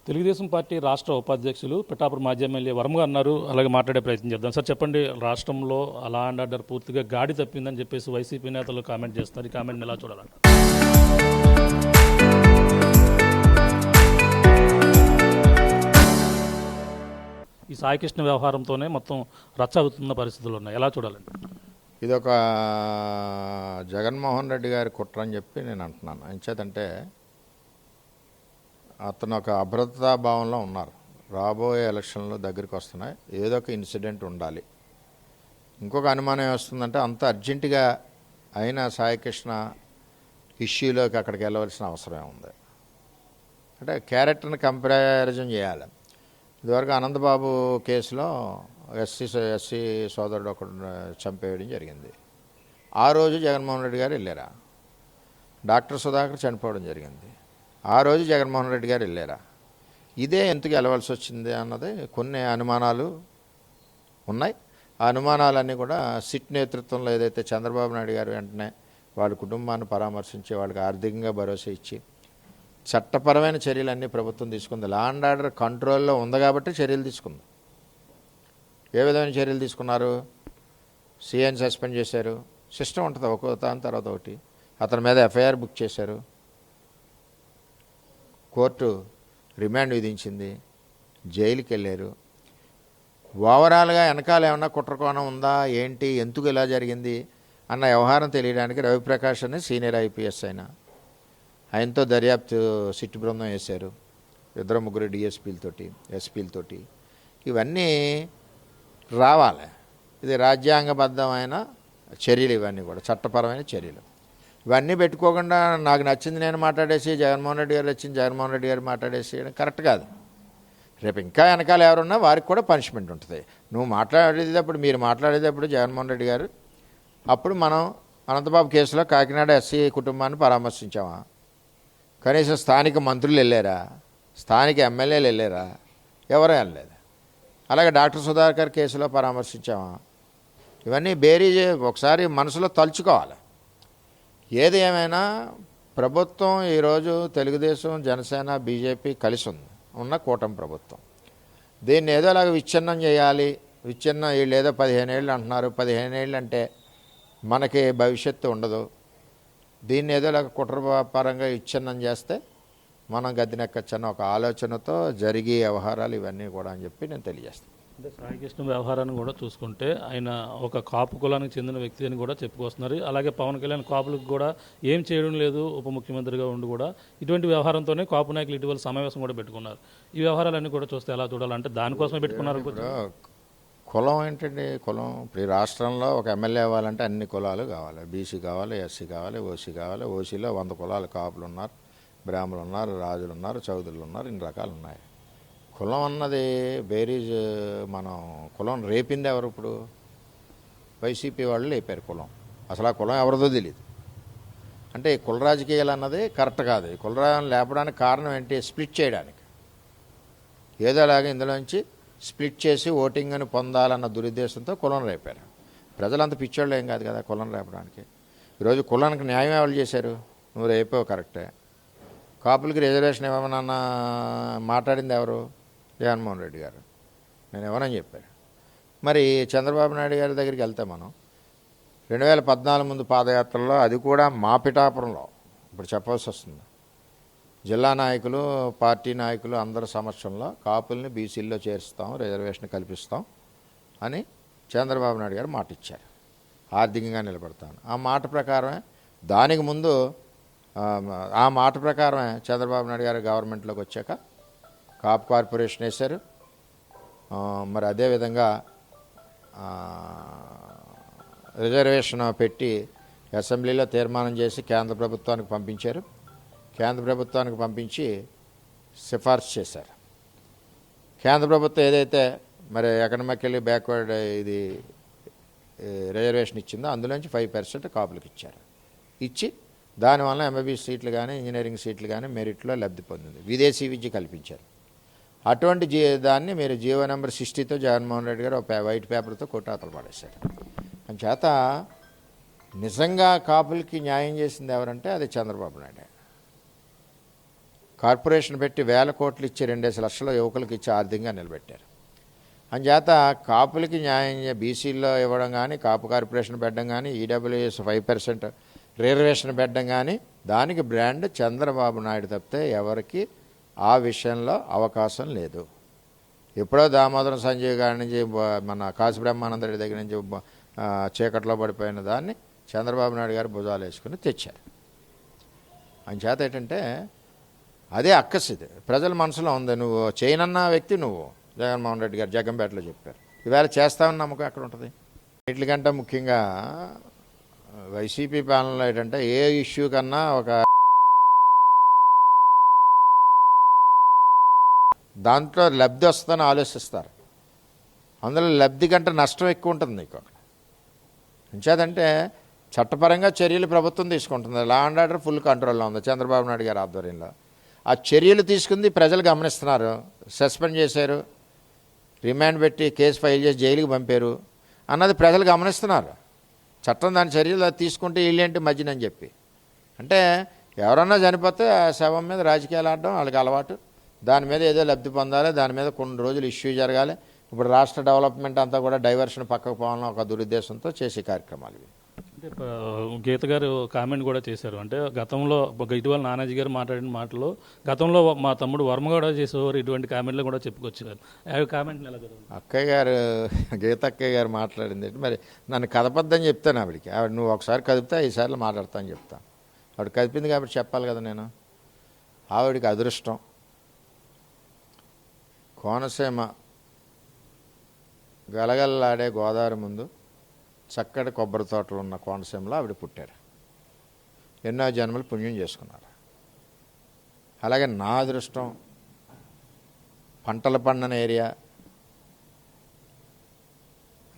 Telugu Desam party రాష్ట్ర ఉపాధ్యక్షులు పిఠాపురం మాజీ ఎమ్మెల్యే వర్మ అన్నారు. అలాగే మాట్లాడే ప్రయత్నం చేద్దాం. సార్ చెప్పండి, రాష్ట్రంలో లా అండ్ ఆర్డర్ పూర్తిగా గాడి తప్పిందని చెప్పేసి వైసీపీ నేతలు కామెంట్ చేస్తున్నారు. ఈ కామెంట్ని ఎలా చూడాలంట? ఈ సాయికృష్ణ వ్యవహారంతోనే మొత్తం రచ్చ అవుతున్న పరిస్థితులు ఉన్నాయి, ఎలా చూడాలండి? ఇదొక జగన్మోహన్ రెడ్డి గారి కుట్ర అని చెప్పి నేను అంటున్నాను. ఎంచేతంటే అతను ఒక అభద్రతా భావంలో ఉన్నారు. రాబోయే ఎలక్షన్లు దగ్గరికి వస్తున్నాయి, ఏదో ఒక ఇన్సిడెంట్ ఉండాలి. ఇంకొక అనుమానం ఏమొస్తుందంటే అంత అర్జెంటుగా అయిన సాయికృష్ణ ఇష్యూలోకి అక్కడికి వెళ్ళవలసిన అవసరం ఉంది. అంటే క్యారెక్టర్ని కంపారిజన్ చేయాలి. ఇదివరకు అనంతబాబు కేసులో ఎస్సీ సోదరుడు ఒకడు చంపేయడం జరిగింది. ఆ రోజు జగన్మోహన్ రెడ్డి గారు వెళ్ళారా? డాక్టర్ సుధాకర్ చనిపోవడం జరిగింది. ఆ రోజు జగన్మోహన్ రెడ్డి గారు వెళ్ళారా? ఇదే ఎందుకు వెళ్ళవలసి వచ్చింది అన్నది కొన్ని అనుమానాలు ఉన్నాయి. ఆ అనుమానాలన్నీ కూడా సిట్ నేతృత్వంలో ఏదైతే చంద్రబాబు నాయుడు గారు వెంటనే వాళ్ళ కుటుంబాన్ని పరామర్శించి వాళ్ళకి ఆర్థికంగా భరోసా ఇచ్చి చట్టపరమైన చర్యలన్నీ ప్రభుత్వం తీసుకుంది. లా అండ్ ఆర్డర్ కంట్రోల్లో ఉంది కాబట్టి చర్యలు తీసుకుంది. ఏ విధమైన చర్యలు తీసుకున్నారు? సీఎన్ సస్పెండ్ చేశారు. సిస్టమ్ ఉంటుంది, ఒక్కో దాని తర్వాత ఒకటి. అతని మీద ఎఫ్ఐఆర్ బుక్ చేశారు. కోర్టు రిమాండ్ విధించింది. జైలుకి వెళ్ళారు. ఓవరాల్గా వెనకాల ఏమన్నా కుట్రకోణం ఉందా ఏంటి, ఎందుకు ఇలా జరిగింది అన్న వ్యవహారం తెలియడానికి రవిప్రకాష్ అని సీనియర్ ఐపీఎస్ ఆయనతో దర్యాప్తు సిట్ బృందం వేశారు. 2-3 డిఎస్పీలతోటి ఎస్పీలతోటి. ఇవన్నీ రావాలి. ఇది రాజ్యాంగబద్ధమైన చర్యలు, ఇవన్నీ కూడా చట్టపరమైన చర్యలు. ఇవన్నీ పెట్టుకోకుండా నాకు నచ్చింది నేను మాట్లాడేసి జగన్మోహన్ రెడ్డి గారు వచ్చింది జగన్మోహన్ రెడ్డి గారు మాట్లాడేసి కరెక్ట్ కాదు. రేపు ఇంకా వెనకాల ఎవరున్నా వారికి కూడా పనిష్మెంట్ ఉంటుంది. నువ్వు మాట్లాడేటప్పుడు, మీరు మాట్లాడేటప్పుడు జగన్మోహన్ రెడ్డి గారు అప్పుడు మనం అనంతబాబు కేసులో కాకినాడ ఎస్సీ కుటుంబాన్ని పరామర్శించామా? కనీసం స్థానిక మంత్రులు వెళ్ళారా? స్థానిక ఎమ్మెల్యేలు వెళ్ళారా? ఎవరూ వెళ్ళలేదు. అలాగే డాక్టర్ సుధాకర్ కేసులో పరామర్శించామా? ఇవన్నీ బేరీజ్ ఒకసారి మనసులో తలుచుకోవాలి. ఏది ఏమైనా ప్రభుత్వం ఈరోజు తెలుగుదేశం, జనసేన, బీజేపీ కలిసి ఉన్న కూటమి ప్రభుత్వం. దీన్ని ఏదోలాగా విచ్ఛిన్నం చేయాలి. విచ్ఛిన్నం వీళ్ళు ఏదో 15 ఏళ్ళు అంటున్నారు. 15 ఏళ్ళు అంటే మనకి భవిష్యత్తు ఉండదు. దీన్ని ఏదోలాగా కుట్రపరంగా విచ్ఛిన్నం చేస్తే మనం గద్దెనెక్కచ్చన్న ఒక ఆలోచనతో జరిగే వ్యవహారాలు ఇవన్నీ కూడా అని చెప్పి నేను తెలియజేస్తాను. అంటే సాయికృష్ణ వ్యవహారాన్ని కూడా చూసుకుంటే ఆయన ఒక కాపు కులానికి చెందిన వ్యక్తి అని కూడా చెప్పుకొస్తున్నారు. అలాగే పవన్ కళ్యాణ్ కాపులకు కూడా ఏం చేయడం లేదు ఉప ముఖ్యమంత్రిగా ఉండి కూడా. ఇటువంటి వ్యవహారంతోనే కాపు నాయకులు ఇటీవల సమావేశం కూడా పెట్టుకున్నారు. ఈ వ్యవహారాలన్నీ కూడా చూస్తే ఎలా చూడాలంటే దానికోసమే పెట్టుకున్నారు. కులం ఏంటండి? కులం ఇప్పుడు ఈ రాష్ట్రంలో ఒక ఎమ్మెల్యే అవ్వాలంటే అన్ని కులాలు కావాలి. బీసీ కావాలి, ఎస్సీ కావాలి, ఓసీ కావాలి. ఓసీలో 100 కులాలు, కాపులు ఉన్నారు, బ్రాహ్మణులు ఉన్నారు, రాజులు ఉన్నారు, చౌదరులు ఉన్నారు, ఇన్ని రకాలు ఉన్నాయి. కులం అన్నది బేరీజ్. మనం కులం రేపింది ఎవరు? ఇప్పుడు వైసీపీ వాళ్ళు లేపారు కులం. అసలు ఆ కులం ఎవరిదో తెలియదు. అంటే ఈ కుల రాజకీయాలు అన్నది కరెక్ట్ కాదు. ఈ కులరాజులను లేపడానికి కారణం ఏంటి? స్ప్లిట్ చేయడానికి. ఏదోలాగా ఇందులోంచి స్ప్లిట్ చేసి ఓటింగ్ అని పొందాలన్న దురుద్దేశంతో కులం రేపారు. ప్రజలంతా పిచ్చోళ్ళు ఏం కాదు కదా కులం రేపడానికి. ఈరోజు కులానికి న్యాయం ఎవరు చేశారు? నువ్వు రేపావు కరెక్టే. కాపులకి రిజర్వేషన్ ఇవ్వమన్నా మాట్లాడింది ఎవరు? జగన్మోహన్ రెడ్డి గారు. నేను ఎవరని చెప్పాను. మరి చంద్రబాబు నాయుడు గారి దగ్గరికి వెళ్తే మనం 2014 ముందు పాదయాత్రలో, అది కూడా మా పిఠాపురంలో ఇప్పుడు చెప్పవలసి వస్తుంది, జిల్లా నాయకులు, పార్టీ నాయకులు అందరి సమక్షంలో కాపుల్ని బీసీల్లో చేరుస్తాం, రిజర్వేషన్ కల్పిస్తాం అని చంద్రబాబు నాయుడు గారు మాట ఇచ్చారు. ఆర్థికంగా నిలబడతాను. ఆ మాట ప్రకారమే, దానికి ముందు ఆ మాట ప్రకారమే చంద్రబాబు నాయుడు గారు గవర్నమెంట్లోకి వచ్చాక కాపు కార్పొరేషన్ వేశారు. మరి అదేవిధంగా రిజర్వేషన్ పెట్టి అసెంబ్లీలో తీర్మానం చేసి కేంద్ర ప్రభుత్వానికి పంపించారు. కేంద్ర ప్రభుత్వానికి పంపించి సిఫార్సు చేశారు. కేంద్ర ప్రభుత్వం ఏదైతే మరి ఎకనామికల్లీ బ్యాక్వర్డ్ ఇది రిజర్వేషన్ ఇచ్చిందో అందులోంచి 5% కాపులకు ఇచ్చారు. ఇచ్చి దానివల్ల ఎంబీబీఎస్ సీట్లు కానీ, ఇంజనీరింగ్ సీట్లు కానీ మెరిట్లో లబ్ధి పొందింది. విదేశీ విద్య కల్పించారు. అటువంటి దాన్ని మీరు జీవో నెంబర్ 60తో జగన్మోహన్ రెడ్డి గారు ఒక వైట్ పేపర్తో కొట్టాతలు పడేశారు. అంచేత నిజంగా కాపులకి న్యాయం చేసింది ఎవరంటే అది చంద్రబాబు నాయుడు. కార్పొరేషన్ పెట్టి 1000 కోట్లు ఇచ్చి 2 లక్షల యువకులకు ఇచ్చి ఆర్థికంగా నిలబెట్టారు. అంచేత కాపులకి న్యాయం బీసీల్లో ఇవ్వడం కానీ, కాపు కార్పొరేషన్ పెట్టడం కానీ, ఈడబ్ల్యూఎస్ 5% రిజర్వేషన్ పెట్టడం కానీ, దానికి బ్రాండ్ చంద్రబాబు నాయుడు తప్పితే ఎవరికి ఆ విషయంలో అవకాశం లేదు. ఎప్పుడో దామోదరం సంజయ్ గారి నుంచి మన కాశీ బ్రహ్మానంద రెడ్డి దగ్గర నుంచి చీకట్లో పడిపోయిన దాన్ని చంద్రబాబు నాయుడు గారు భుజాలు వేసుకుని తెచ్చారు. అంచేత ఏంటంటే అదే అక్కసిది ప్రజల మనసులో ఉంది. నువ్వు చేయనన్న వ్యక్తి నువ్వు జగన్మోహన్ రెడ్డి గారు జగ్గంపేటలో చెప్పారు. ఈవేళ చేస్తామని నమ్మకం ఎక్కడ ఉంటుంది? వీటికంటే ముఖ్యంగా వైసీపీ పాలనలో ఏంటంటే ఏ ఇష్యూ కన్నా ఒక దాంట్లో లబ్ధి వస్తుందని ఆలోచిస్తారు. అందులో లబ్ధి కంటే నష్టం ఎక్కువ ఉంటుంది నీకు అక్కడ. అంచేదంటే చట్టపరంగా చర్యలు ప్రభుత్వం తీసుకుంటుంది. లా అండ్ ఆర్డర్ ఫుల్ కంట్రోల్లో ఉంది చంద్రబాబు నాయుడు గారి ఆధ్వర్యంలో. ఆ చర్యలు తీసుకుంది ప్రజలు గమనిస్తున్నారు. సస్పెండ్ చేశారు, రిమాండ్ పెట్టి కేసు ఫైల్ చేసి జైలుకి పంపారు అన్నది ప్రజలు గమనిస్తున్నారు. చట్టం దాని చర్యలు తీసుకుంటే వీళ్ళేంటి మధ్యనని చెప్పి. అంటే ఎవరన్నా చనిపోతే ఆ శవం మీద రాజకీయాలు ఆడడం వాళ్ళకి అలవాటు. దాని మీద ఏదో లబ్ధి పొందాలి, దాని మీద కొన్ని రోజులు ఇష్యూ జరగాలి. ఇప్పుడు రాష్ట్ర డెవలప్మెంట్ అంతా కూడా డైవర్షన్ పక్కకు పోవాలని ఒక దురుద్దేశంతో చేసే కార్యక్రమాలు ఇవి. అంటే గీత గారు కామెంట్ కూడా చేశారు. అంటే గతంలో ఇటీవల నానాజీ గారు మాట్లాడిన మాటలు గతంలో మా తమ్ముడు వర్మ కూడా చేసేవారు, ఇటువంటి కామెంట్లు కూడా చెప్పుకొచ్చారు. ఆ కామెంట్ని ఎలా జరుగుతుంది? అక్కయ్య గారు గీత అక్కయ్య గారు మాట్లాడింది మరి నన్ను కదపద్దని చెప్తాను ఆవిడికి. ఆవిడ నువ్వు ఒకసారి కదిపితే 5 సార్లు మాట్లాడతా అని చెప్తాను. ఆవిడ కదిపింది కాబట్టి చెప్పాలి కదా నేను. ఆవిడికి అదృష్టం కోనసీమ గలగల్లాడే గోదావరి ముందు చక్కటి కొబ్బరి తోటలు ఉన్న కోనసీమలో ఆవిడ పుట్టారు. ఎన్నో జన్మలు పుణ్యం చేసుకున్నారు. అలాగే నా అదృష్టం పంటల పండని ఏరియా,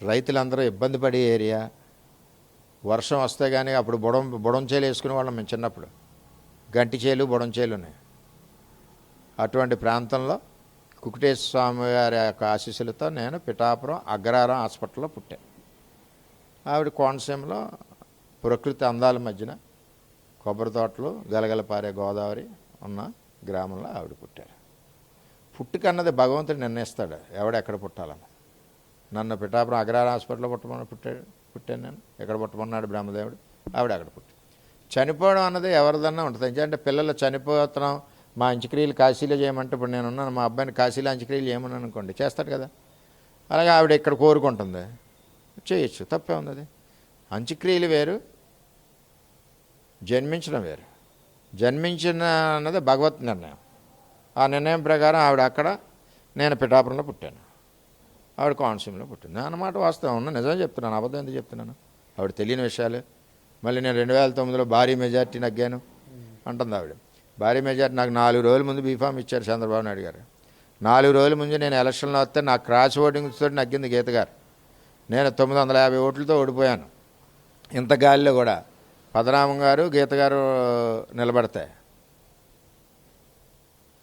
రైతులందరూ ఇబ్బంది పడే ఏరియా. వర్షం వస్తే కానీ అప్పుడు బుడంచేలు వేసుకునే వాళ్ళం మేము చిన్నప్పుడు. గంటి చేలు బుడంచేలు ఉన్నాయి. అటువంటి ప్రాంతంలో కుకుటేశ్వర స్వామి గారి యొక్క ఆశీస్సులతో నేను పిఠాపురం అగ్రహారం హాస్పిటల్లో పుట్టాను. ఆవిడ కోనసీమలో ప్రకృతి అందాల మధ్యన కొబ్బరి తోటలు గలగలపారే గోదావరి ఉన్న గ్రామంలో ఆవిడ పుట్టారు. పుట్టుకన్నది భగవంతుడు నిర్ణయిస్తాడు ఎవడెక్కడ పుట్టాలని. నన్ను పిఠాపురం అగ్రహారం హాస్పిటల్లో పుట్టాను నేను. ఎక్కడ పుట్టమన్నాడు బ్రహ్మదేవుడు, ఆవిడ అక్కడ పుట్టాడు. చనిపోవడం అన్నది ఎవరిదన్నా ఉంటుంది. ఎందుకంటే పిల్లలు చనిపోతున్నాం మా అంత్యక్రియలు కాశీలో చేయమంటే ఇప్పుడు నేను ఉన్నాను, మా అబ్బాయిని కాశీలో అంత్యక్రియలు చేయమని అనుకోండి చేస్తాడు కదా. అలాగే ఆవిడ ఇక్కడ కోరుకుంటుంది, చేయొచ్చు, తప్పే ఉంది. అది అంత్యక్రియలు వేరు, జన్మించడం వేరు. జన్మించిన అన్నది భగవత్ నిర్ణయం. ఆ నిర్ణయం ప్రకారం ఆవిడ అక్కడ, నేను పిఠాపురంలో పుట్టాను, ఆవిడ కోనసీమలో పుట్టింది అన్నమాట. వాస్తవం ఉన్న నిజం చెప్తున్నాను, అబద్ధం ఎందుకు చెప్తున్నాను? ఆవిడ తెలియని విషయాలు. మళ్ళీ నేను 2009లో భారీ మెజార్టీ నగ్గాను అంటుంది ఆవిడ. భారీ మెజార్టీ నాకు 4 రోజుల ముందు బీఫామ్ ఇచ్చారు చంద్రబాబు నాయుడు గారు. 4 రోజుల ముందు నేను ఎలక్షన్లో వస్తే నాకు క్రాస్ ఓటింగ్తో నగ్గింది గీత గారు. నేను 950 ఓట్లతో ఓడిపోయాను. ఇంత గాలిలో కూడా పదరామం గారు గీత గారు నిలబడతాయి.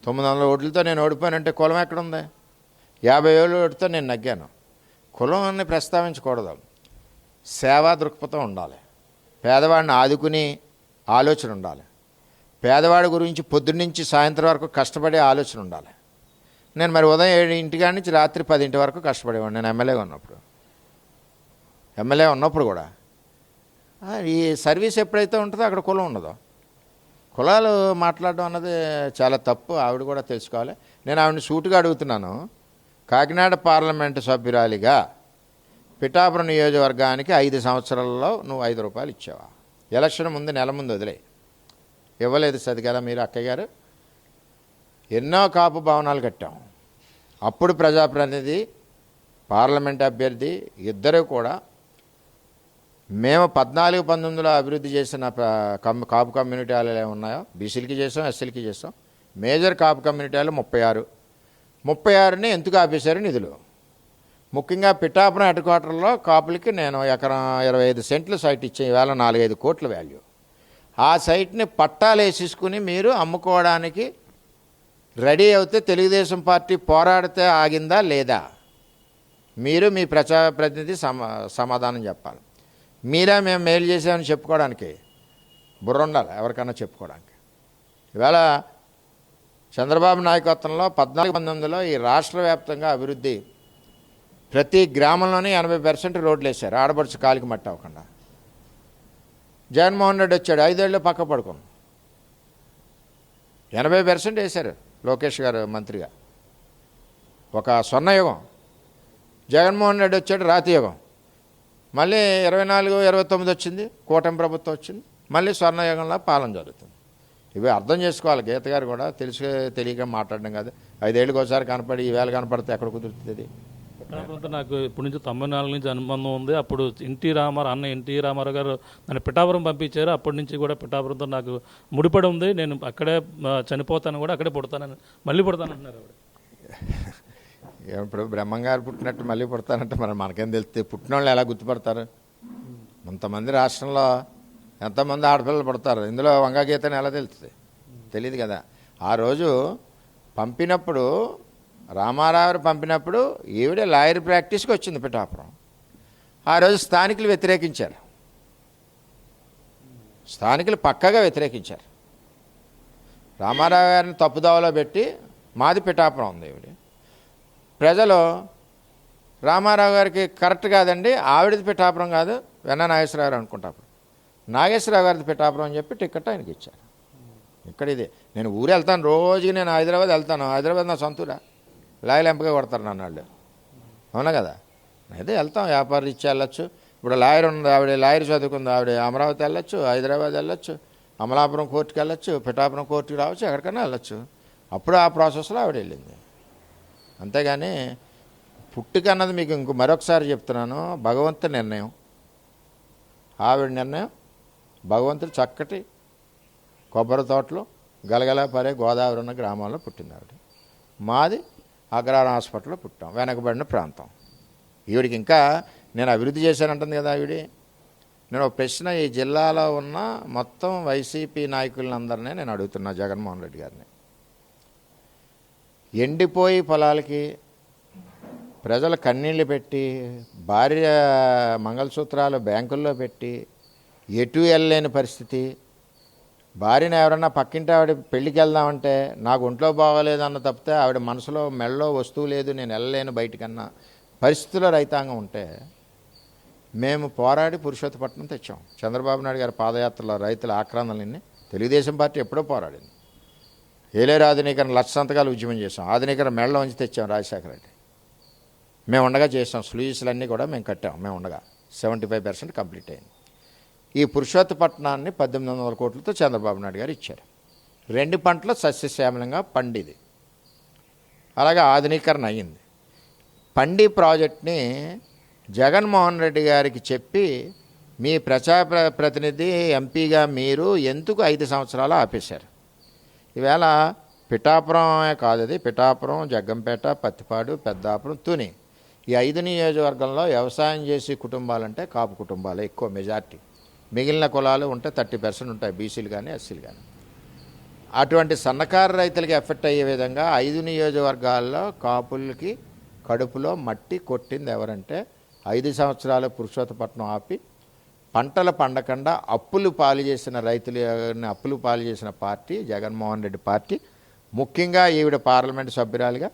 900 ఓట్లతో నేను ఓడిపోయానంటే కులం ఎక్కడుంది? 50 ఓట్లతో నేను నగ్గాను. కులాన్ని ప్రస్తావించకూడదు, సేవా దృక్పథం ఉండాలి. పేదవాడిని ఆదుకుని ఆలోచన ఉండాలి. పేదవాడి గురించి పొద్దున్నుంచి సాయంత్రం వరకు కష్టపడే ఆలోచన ఉండాలి. నేను మరి ఉదయం 7 నుంచి రాత్రి 10 వరకు కష్టపడేవాడిని. నేను ఎమ్మెల్యే ఉన్నప్పుడు కూడా ఈ సర్వీస్ ఎప్పుడైతే ఉంటుందో అక్కడ కులం ఉండదు. కులాలు మాట్లాడడం అన్నది చాలా తప్పు. ఆవిడ కూడా తెలుసుకోవాలి. నేను ఆవిడని సూటుగా అడుగుతున్నాను, కాకినాడ పార్లమెంటు సభ్యురాలిగా పిఠాపురం నియోజకవర్గానికి 5 సంవత్సరాలలో నువ్వు 5 రూపాయలు ఇచ్చావా? ఎలక్షన్ ముందు నెల ముందు వదిలే ఇవ్వలేదు సది కదా మీరు అక్కయ్య గారు. ఎన్నో కాపు భవనాలు కట్టాం. అప్పుడు ప్రజాప్రతినిధి, పార్లమెంట్ అభ్యర్థి ఇద్దరు కూడా మేము 14-19లో అభివృద్ధి చేసిన కాపు కమ్యూనిటీలు ఏమున్నాయో బీసీలకి చేసాం, ఎస్సీలకి చేసాం. మేజర్ కాపు కమ్యూనిటీలు 36ని ఎందుకు ఆపేశారు నిధులు. ముఖ్యంగా పిఠాపురం హెడ్ క్వార్టర్లో కాపులకి నేను ఎకరం 25 సెంట్లు సైట్ ఇచ్చే ఈవేళ 4-5 కోట్ల వాల్యూ. ఆ సైట్ని పట్టాలు వేసేసుకుని మీరు అమ్ముకోవడానికి రెడీ అవుతే తెలుగుదేశం పార్టీ పోరాడితే ఆగిందా లేదా? మీరు మీ ప్రజాప్రతినిధి సమాధానం చెప్పాలి. మీరే మేము మేలు చేసామని చెప్పుకోవడానికి బుర్ర ఉండాలి ఎవరికన్నా చెప్పుకోవడానికి. ఇవాళ చంద్రబాబు నాయకత్వంలో 14-19లో ఈ రాష్ట్ర వ్యాప్తంగా అభివృద్ధి ప్రతి గ్రామంలోనే 80% రోడ్లు వేశారు, ఆడపడుచు కాలికి మట్టి అవ్వకుండా. జగన్మోహన్ రెడ్డి వచ్చాడు, 5 ఏళ్ళు పక్క పడుకున్నాం, 80% వేశారు లోకేష్ గారు మంత్రిగా. ఒక స్వర్ణయుగం. జగన్మోహన్ రెడ్డి వచ్చాడు, రాతి యుగం. మళ్ళీ 24-29 వచ్చింది, కూటమి ప్రభుత్వం వచ్చింది, మళ్ళీ స్వర్ణయుగంలో పాలన జరుగుతుంది. ఇవి అర్థం చేసుకోవాలి. గీత గారు కూడా తెలియక మాట్లాడడం కాదు. 5 ఏళ్ళకి ఒకసారి కనపడి ఈవేళ కనపడితే ఎక్కడ కుదురుతుంది? పిఠాపురంతో నాకు ఇప్పటి నుంచి 94 నుంచి అనుబంధం ఉంది. అప్పుడు ఎన్టీ రామారావు గారు నన్ను పిఠాపురం పంపించారు. అప్పటి నుంచి కూడా పిఠాపురంతో నాకు ముడిపడి ఉంది. నేను అక్కడే చనిపోతాను కూడా, అక్కడే పుడతానని, మళ్ళీ పుడతానంటున్నారు ఆవిడ. ఇప్పుడు బ్రహ్మంగారు పుట్టినట్టు మళ్ళీ పుడతానంటే మరి మనకేం తెలుస్తుంది? పుట్టిన వాళ్ళు ఎలా గుర్తుపడతారు? కొంతమంది రాష్ట్రంలో ఎంతమంది ఆడపిల్లలు పడతారు, ఇందులో వంగగీతని ఎలా తెలుస్తుంది? తెలియదు కదా. ఆ రోజు పంపినప్పుడు, రామారావు పంపినప్పుడు ఈవిడ లాయర్ ప్రాక్టీస్కి వచ్చింది పిఠాపురం. ఆ రోజు స్థానికులు వ్యతిరేకించారు, స్థానికులు పక్కగా వ్యతిరేకించారు. రామారావు గారిని తప్పుదోవలో పెట్టి మాది పిఠాపురం ఉంది ఈవిడ. ప్రజలు రామారావు గారికి కరెక్ట్ కాదండి, ఆవిడది పిఠాపురం కాదు, వెన్న నాగేశ్వరరావు అనుకుంటా. నాగేశ్వరరావు గారిది పిఠాపురం అని చెప్పి టికెట్ ఆయనకి ఇచ్చారు. ఇక్కడ ఇది నేను ఊరు వెళ్తాను, రోజుకి నేను హైదరాబాద్ వెళ్తాను. హైదరాబాద్ నా సొంతూరా, లాయలు ఎంపగా కొడతారు నన్ను వాళ్ళు, అవునా కదా. అయితే వెళ్తాం, వ్యాపారం ఇచ్చి వెళ్ళొచ్చు. ఇప్పుడు లాయర్ ఉంది, ఆవిడ లాయర్ చదువుకుంది, ఆవిడ అమరావతి వెళ్ళొచ్చు, హైదరాబాద్ వెళ్ళొచ్చు, అమలాపురం కోర్టుకి వెళ్ళొచ్చు, పిఠాపురం కోర్టుకి రావచ్చు, ఎక్కడికైనా వెళ్ళొచ్చు. అప్పుడు ఆ ప్రాసెస్లో ఆవిడ వెళ్ళింది. అంతేగాని పుట్టుక అన్నది మీకు ఇంకో మరొకసారి చెప్తున్నాను, భగవంతుడి నిర్ణయం. ఆవిడ నిర్ణయం. భగవంతుడు చక్కటి కొబ్బరి తోటలు గలగల పరే గోదావరి ఉన్న గ్రామాల్లో పుట్టింది ఆవిడ. మాది అగ్రహారం హాస్పిటల్లో పుట్టాం, వెనకబడిన ప్రాంతం. ఈవిడికి ఇంకా నేను అభివృద్ధి చేశానంటుంది కదా ఆవిడ. నేను ఒక ప్రశ్న ఈ జిల్లాలో ఉన్న మొత్తం వైసీపీ నాయకులందరినీ నేను అడుగుతున్నా, జగన్మోహన్ రెడ్డి గారిని. ఎండిపోయి పొలాలకి ప్రజలు కన్నీళ్ళు పెట్టి, భార్య మంగళసూత్రాలు బ్యాంకుల్లో పెట్టి, ఎటు వెళ్ళలేని పరిస్థితి, భార్యను ఎవరన్నా పక్కింటి ఆవిడ పెళ్ళికి వెళ్దామంటే నాకు ఒంట్లో బాగోలేదన్న తప్పితే ఆవిడ మనసులో మెళ్ళో వస్తువు లేదు, నేను వెళ్ళలేను బయటికన్నా పరిస్థితుల్లో రైతాంగం ఉంటే మేము పోరాడి పురుషోత్తపట్నం తెచ్చాం. చంద్రబాబు నాయుడు గారి పాదయాత్రలో రైతుల ఆక్రందనలన్నీ తెలుగుదేశం పార్టీ ఎప్పుడో పోరాడింది. ఏలేరు ఆధునీకరణ 1,00,000 సంతకాలు ఉద్యమం చేసాం. ఆధునీకరణ మెళ్ళ ఉంచి తెచ్చాం రాజశేఖర రెడ్డి. మేము ఉండగా చేసాం. స్లూయిస్లన్నీ కూడా మేము కట్టాం. మేము ఉండగా 75% కంప్లీట్ అయింది. ఈ పురుషోత్తపట్నాన్ని 1,800 కోట్లతో చంద్రబాబు నాయుడు గారు ఇచ్చారు. 2 పంటలు సస్యశ్యామలంగా పండిది. అలాగే ఆధునీకరణ అయ్యింది. పండి ప్రాజెక్ట్ని జగన్మోహన్ రెడ్డి గారికి చెప్పి, మీ ప్రతినిధి ఎంపీగా మీరు ఎందుకు 5 సంవత్సరాలు ఆపేశారు? ఈవేళ పిఠాపురమే కాదు, అది పిఠాపురం, జగ్గంపేట, పత్తిపాడు, పెద్దాపురం, తుని, ఈ 5 నియోజకవర్గంలో వ్యవసాయం చేసే కుటుంబాలంటే కాపు కుటుంబాలే ఎక్కువ మెజార్టీ. మిగిలిన కులాలు ఉంటే 30% ఉంటాయి, బీసీలు కానీ ఎస్సీలు కానీ. అటువంటి సన్నకారు రైతులకి ఎఫెక్ట్ అయ్యే విధంగా 5 నియోజకవర్గాల్లో కాపులకి కడుపులో మట్టి కొట్టింది ఎవరంటే 5 సంవత్సరాలు పురుషోత్తపట్నం ఆపి పంటలు పండకుండా అప్పులు పాలు చేసిన రైతులని అప్పులు పాలు చేసిన పార్టీ జగన్మోహన్ రెడ్డి పార్టీ. ముఖ్యంగా ఈవిడ పార్లమెంటు సభ్యురాలుగా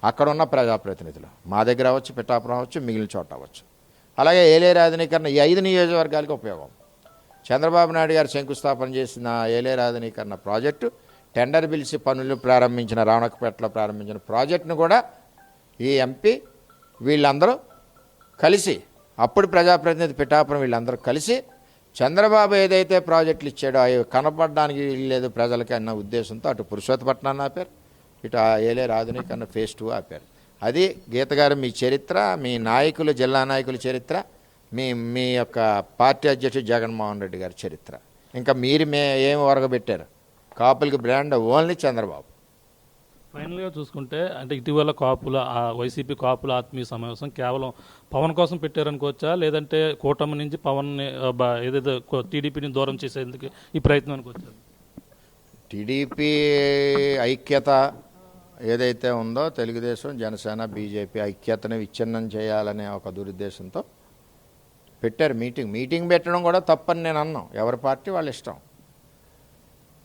అక్కడ ఉన్న ప్రజాప్రతినిధులు, మా దగ్గర అవ్వచ్చు, పిఠాపురం అవ్వచ్చు, మిగిలిన చోట అవ్వచ్చు. అలాగే ఏలేరు ఆధునీకరణ ఈ 5 నియోజకవర్గాలకు ఉపయోగం. చంద్రబాబు నాయుడు గారు శంకుస్థాపన చేసిన ఏలేరు ఆధునీకరణ ప్రాజెక్టు, టెండర్ పిలిచి పనులు ప్రారంభించిన రావణకపేటలో ప్రారంభించిన ప్రాజెక్టును కూడా ఈ ఎంపీ వీళ్ళందరూ కలిసి, అప్పుడు ప్రజాప్రతినిధి పిఠాపురం వీళ్ళందరూ కలిసి చంద్రబాబు ఏదైతే ప్రాజెక్టులు ఇచ్చాడో అవి కనపడడానికి లేదు ప్రజలకి అన్న ఉద్దేశంతో అటు పురుషోత్తపట్నాన్ని ఆపారు, ఇటు ఏలేరు ఆధునీకరణ ఫేజ్ 2 ఆపారు. అది గీత గారు మీ చరిత్ర, మీ నాయకులు, జిల్లా నాయకుల చరిత్ర, మీ యొక్క పార్టీ అధ్యక్షుడు జగన్మోహన్ రెడ్డి గారి చరిత్ర. ఇంకా మీరు ఏమి ఒరగబెట్టారు? కాపులకి బ్రాండ్ ఓన్లీ చంద్రబాబు. ఫైనల్గా చూసుకుంటే అంటే ఇటీవల వైసీపీ కాపుల ఆత్మీయ సమావేశం కేవలం పవన్ కోసం పెట్టారనుకోవచ్చా, లేదంటే కూటమి నుంచి పవన్ని ఏదైతే టీడీపీని దూరం చేసేందుకు ఈ ప్రయత్నం అనుకోవచ్చా? టీడీపీ ఐక్యత ఏదైతే ఉందో, తెలుగుదేశం, జనసేన, బీజేపీ ఐక్యతను విచ్ఛిన్నం చేయాలనే ఒక దురుద్దేశంతో పెట్టారు మీటింగ్ పెట్టడం కూడా తప్పని నేను అన్నాం. ఎవరి పార్టీ వాళ్ళ ఇష్టం.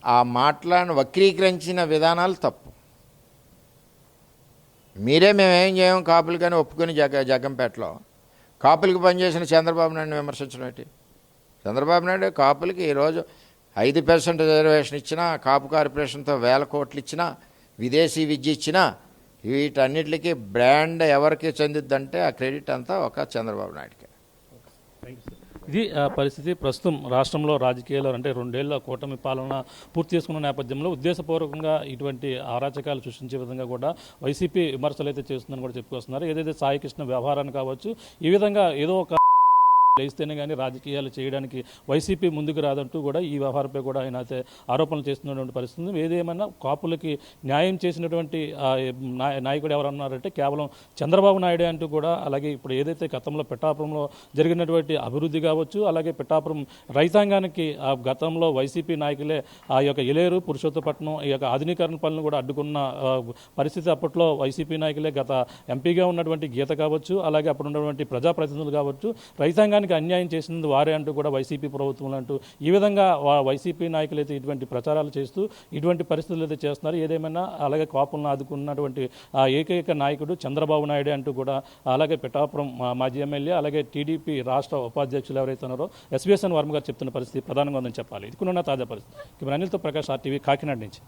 ఆ మాటలను వక్రీకరించిన విధానాలు తప్పు. మీరే మేమేం చేయం కాపులు కానీ ఒప్పుకొని జగ్గంపేటలో కాపులకి పనిచేసిన చంద్రబాబు నాయుడు విమర్శించడం ఏంటి? చంద్రబాబు నాయుడు కాపులకి ఈరోజు 5% రిజర్వేషన్ ఇచ్చినా, కాపు కార్పొరేషన్తో 1000 కోట్లు ఇచ్చినా, విదేశీ విద్య ఇచ్చినా, వీటన్నిటికీ బ్రాండ్ ఎవరికి చెందిద్దంటే ఆ క్రెడిట్ అంతా ఒక చంద్రబాబు నాయుడుకే. ఇది పరిస్థితి. ప్రస్తుతం రాష్ట్రంలో రాజకీయాలు అంటే 2 ఏళ్ల కూటమి పాలన పూర్తి చేసుకున్న నేపథ్యంలో ఉద్దేశపూర్వకంగా ఇటువంటి అరాచకాలు సృష్టించే విధంగా కూడా వైసీపీ విమర్శలు అయితే చేస్తుందని కూడా చెప్పుకొస్తున్నారు. ఏదైతే సాయి కృష్ణ వ్యవహారాన్ని కావచ్చు, ఈ విధంగా ఏదో ఒక లేస్తేనే కానీ రాజకీయాలు చేయడానికి వైసీపీ ముందుకు రాదంటూ కూడా ఈ వ్యవహారంపై కూడా ఆయన అయితే ఆరోపణలు చేస్తున్నటువంటి పరిస్థితి. ఏదేమైనా కాపులకి న్యాయం చేసినటువంటి నాయకుడు ఎవరన్నారంటే కేవలం చంద్రబాబు నాయుడే అంటూ కూడా, అలాగే ఇప్పుడు ఏదైతే గతంలో పిఠాపురంలో జరిగినటువంటి అభివృద్ధి కావచ్చు, అలాగే పిఠాపురం రైతాంగానికి ఆ గతంలో వైసీపీ నాయకులే ఆ యొక్క ఎలేరు పురుషోత్తపట్నం ఈ యొక్క ఆధునీకరణ పనులను కూడా అడ్డుకున్న పరిస్థితి అప్పట్లో వైసీపీ నాయకులే. గత ఎంపీగా ఉన్నటువంటి గీత కావచ్చు, అలాగే అప్పుడు ఉన్నటువంటి ప్రజాప్రతినిధులు కావచ్చు, రైతాంగానికి అన్యాయం చేసింది వారే అంటూ కూడా వైసీపీ ప్రభుత్వం అంటూ ఈ విధంగా వైసీపీ నాయకులు అయితే ఇటువంటి ప్రచారాలు చేస్తూ ఇటువంటి పరిస్థితులు అయితే చేస్తున్నారు. ఏదేమైనా అలాగే కాపులను ఆదుకున్నటువంటి ఏకైక నాయకుడు చంద్రబాబు నాయుడే అంటూ కూడా, అలాగే పిఠాపురం మాజీ ఎమ్మెల్యే, అలాగే టీడీపీ రాష్ట్ర ఉపాధ్యక్షులు ఎవరైతే ఉన్నారో ఎస్వీఎస్ఎన్ వర్మ గారు చెప్తున్న పరిస్థితి ప్రధానంగా ఉందని చెప్పాలి. ఇది కూడా తాజా పరిస్థితి. అనిల్తో ప్రకాష్, RTV, కాకినాడ నుంచి.